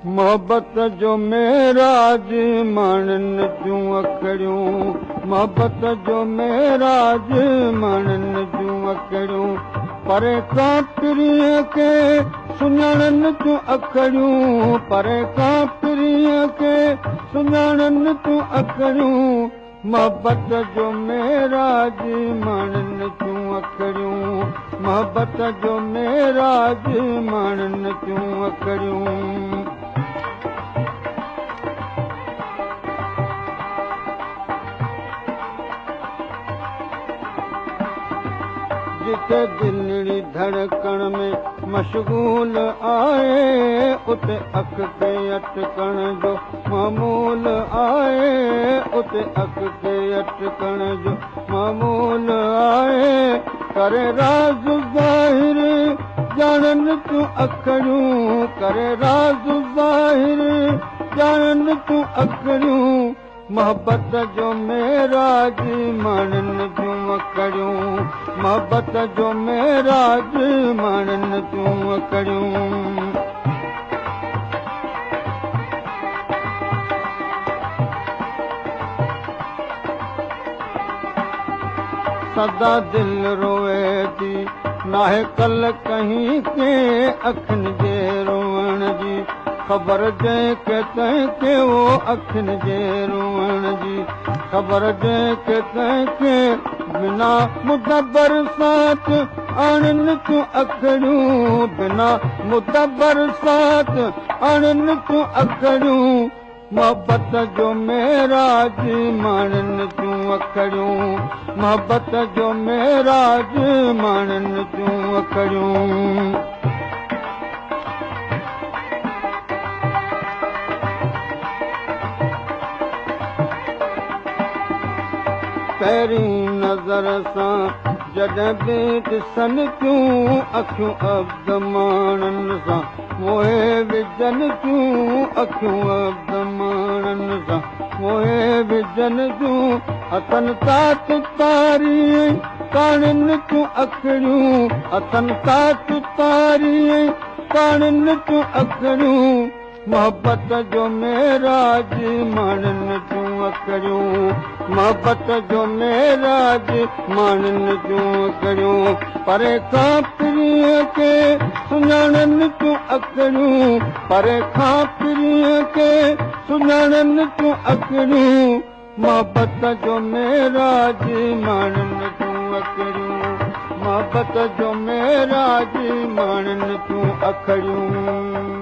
मोहब्बत जो मेराज मानन जूं अखड़ियूं मोहब्बत जो मेराज मानन जूं अखड़ियूं परे खां पिरीअ खे सुञाणनि तूं अखड़ियूं परे खां पिरीअ खे सुञाणनि तूं अखड़ियूं मोहब्बत जो मेराज मानन जूं अखड़ियूं मोहब्बत जो मेराज मानन जूं अखड़ियूं जिथे दिलड़ी धड़कण में मशगूल आए उते अख के अटकण जो मामूल आए उते अख के अटकण जो मामूल आए करे राज ज़ाहिर ॼाणनि तूं अखड़ियूं करे राज ज़ाहिर ॼाणनि तूं अखड़ियूं मोहब्बत जो मेराज मानन जूं अखड़ियूं मोहब्बत जो मेराज मानन जूं अखड़ियूं सदा दिल रोए थी नाहे कल कहीं के अखियुनि जे रोअण जी ख़बर जंहिंखे तंहिंखे वो अखियुनि जे रोअण जी ख़बर जंहिंखे तंहिंखे बिना मुदबर साथ आणनि तूं अखड़ियूं बिना मुदबर साथ आणनि तूं अखड़ियूं मोहब्बत जो मेराज मानन तूं अखड़ियूं मोहब्बत जो मेराज मानन तूं अखड़ियूं पहिरीं नज़र सां जॾहिं बि ॾिसनि थियूं अखियूं अब्द माणनि सां मोहे विझनि थियूं अखियूं अब्द माणनि सां मोहे विझनि थियूं हथनि तात तारी काणनि तूं अखड़ियूं हथनि तात तारी काणनि तूं अखड़ियूं मोहब्बत जो मेराज मानन जूं अखड़ियूं मोहब्बत जो मेराज मानन जूं अखड़ियूं परे खां पिरीअ खे सुञाणनि तूं अखड़ियूं परे खां पिरीअ खे सुञाणनि तूं अखड़ियूं मोहब्बत जो मेराज मानन जूं अखड़ियूं मोहब्बत जो मेराज मानन तूं अखड़ियूं